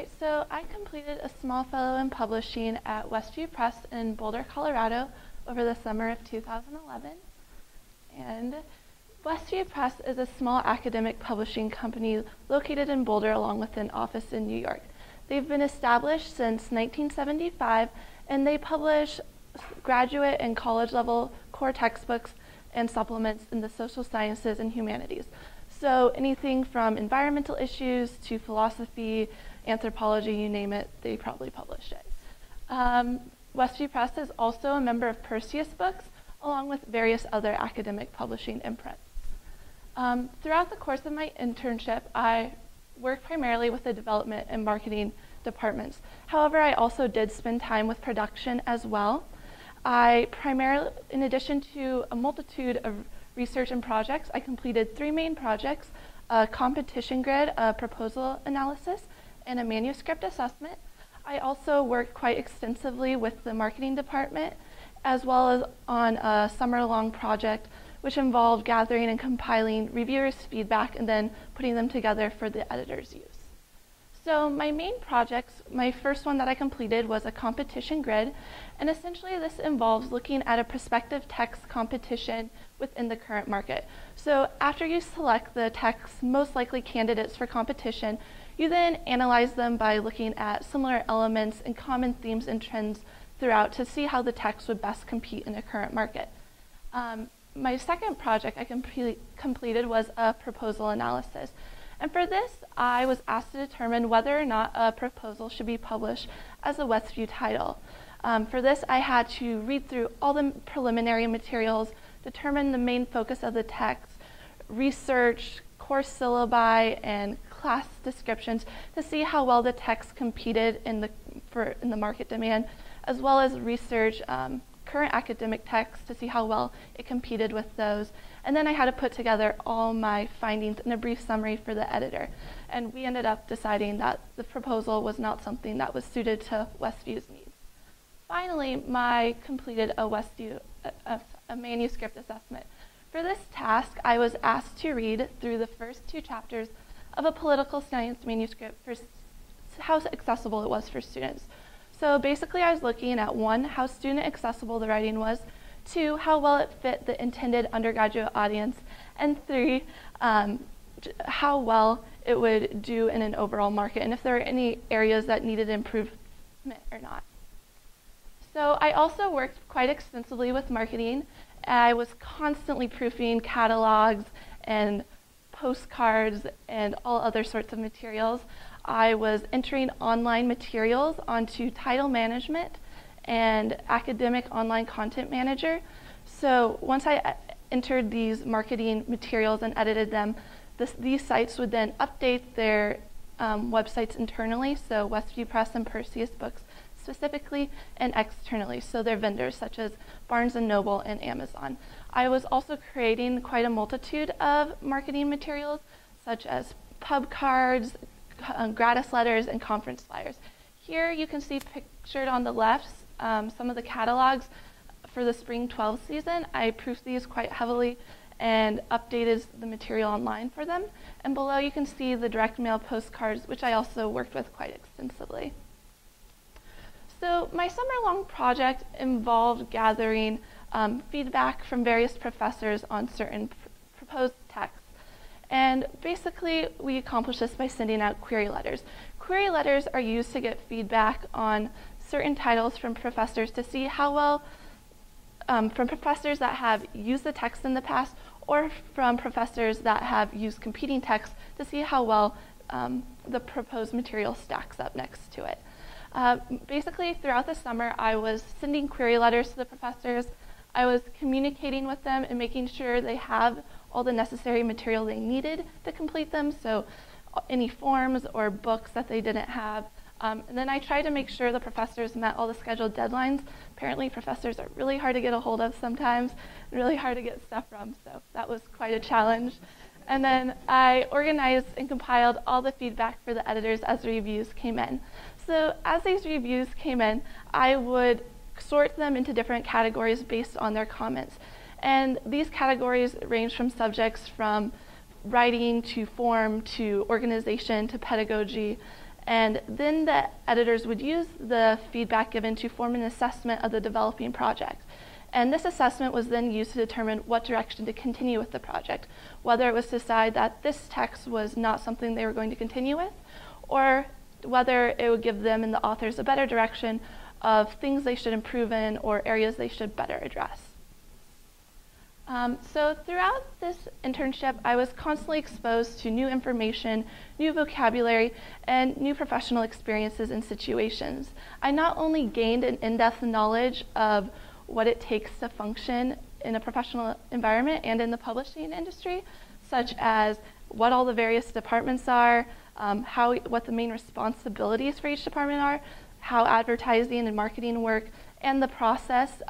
Right, so I completed a small fellow in publishing at Westview Press in Boulder, Colorado over the summer of 2011. And Westview Press is a small academic publishing company located in Boulder along with an office in New York. They've been established since 1975 and they publish graduate and college level core textbooks and supplements in the social sciences and humanities. So anything from environmental issues to philosophy, anthropology, you name it, they probably publish it. Westview Press is also a member of Perseus Books, along with various other academic publishing imprints. Throughout the course of my internship, I worked primarily with the development and marketing departments. However, I also did spend time with production as well. I primarily, in addition to a multitude of research and projects, I completed 3 main projects: a competition grid, a proposal analysis, and a manuscript assessment. I also worked quite extensively with the marketing department, as well as on a summer-long project which involved gathering and compiling reviewers' feedback and then putting them together for the editor's use. So my main projects, my first one that I completed was a competition grid, and essentially this involves looking at a prospective text competition within the current market. So after you select the text's most likely candidates for competition, you then analyze them by looking at similar elements and common themes and trends throughout to see how the text would best compete in a current market. My second project I completed was a proposal analysis. And for this, I was asked to determine whether or not a proposal should be published as a Westview title. For this, I had to read through all the preliminary materials, determine the main focus of the text, research course syllabi and class descriptions to see how well the text competed in the market demand, as well as research current academic texts to see how well it competed with those. And then I had to put together all my findings in a brief summary for the editor. And we ended up deciding that the proposal was not something that was suited to Westview's needs. Finally, I completed a manuscript assessment. For this task, I was asked to read through the first 2 chapters of a political science manuscript for how accessible it was for students. So basically, I was looking at 1, how student accessible the writing was, 2, how well it fit the intended undergraduate audience, and 3, how well it would do in an overall market, and if there were any areas that needed improvement or not. So I also worked quite extensively with marketing. I was constantly proofing catalogs and postcards and all other sorts of materials. I was entering online materials onto title management and academic online content manager. So once I entered these marketing materials and edited them, these sites would then update their websites internally, so Westview Press and Perseus Books specifically, and externally, so their vendors such as Barnes & Noble and Amazon. I was also creating quite a multitude of marketing materials, such as pub cards, gratis letters, and conference flyers. Here you can see pictured on the left some of the catalogs for the spring 12 season. I proofed these quite heavily and updated the material online for them. And below you can see the direct mail postcards, which I also worked with quite extensively. So my summer-long project involved gathering feedback from various professors on certain proposed texts. And basically, we accomplish this by sending out query letters. Query letters are used to get feedback on certain titles from professors to see how well, from professors that have used the text in the past, or from professors that have used competing texts to see how well the proposed material stacks up next to it. Basically, throughout the summer, I was sending query letters to the professors. I was communicating with them and making sure they have all the necessary material they needed to complete them, so any forms or books that they didn't have. And then I tried to make sure the professors met all the scheduled deadlines. Apparently professors are really hard to get a hold of sometimes, and really hard to get stuff from, so that was quite a challenge. And then I organized and compiled all the feedback for the editors as reviews came in. So as these reviews came in, I would sort them into different categories based on their comments. And these categories range from subjects from writing to form to organization to pedagogy. And then the editors would use the feedback given to form an assessment of the developing project. And this assessment was then used to determine what direction to continue with the project, whether it was to decide that this text was not something they were going to continue with, or whether it would give them and the authors a better direction of things they should improve in or areas they should better address. So throughout this internship, I was constantly exposed to new information, new vocabulary, and new professional experiences and situations. I not only gained an in-depth knowledge of what it takes to function in a professional environment and in the publishing industry, such as what all the various departments are, what the main responsibilities for each department are, how advertising and marketing work, and the process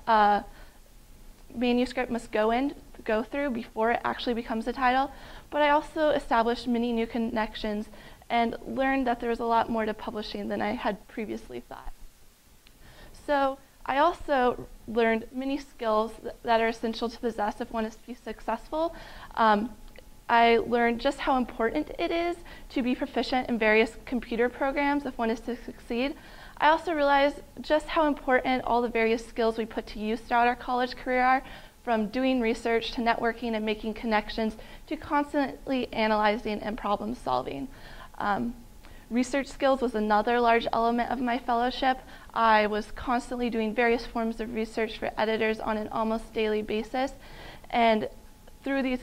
manuscript must go through before it actually becomes a title. But I also established many new connections and learned that there was a lot more to publishing than I had previously thought. So I also learned many skills that are essential to possess if one is to be successful. I learned just how important it is to be proficient in various computer programs if one is to succeed. I also realized just how important all the various skills we put to use throughout our college career are, from doing research to networking and making connections to constantly analyzing and problem solving. Research skills was another large element of my fellowship. I was constantly doing various forms of research for editors on an almost daily basis. And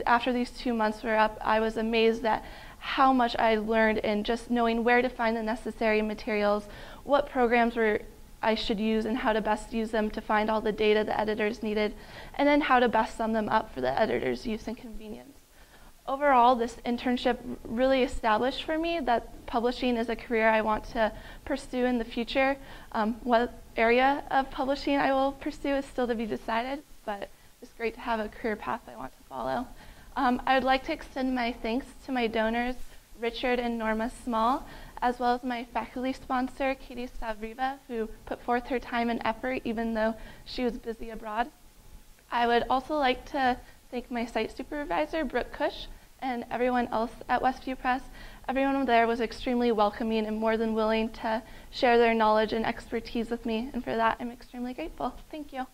after these 2 months were up, I was amazed at how much I learned in just knowing where to find the necessary materials, what programs I should use and how to best use them to find all the data the editors needed, and then how to best sum them up for the editor's use and convenience. Overall, this internship really established for me that publishing is a career I want to pursue in the future. What area of publishing I will pursue is still to be decided, but it's great to have a career path I want to follow. I would like to extend my thanks to my donors, Richard and Norma Small, as well as my faculty sponsor, Katie Stavriva, who put forth her time and effort even though she was busy abroad. I would also like to thank my site supervisor, Brooke Cush, and everyone else at Westview Press. Everyone there was extremely welcoming and more than willing to share their knowledge and expertise with me, and for that I'm extremely grateful. Thank you.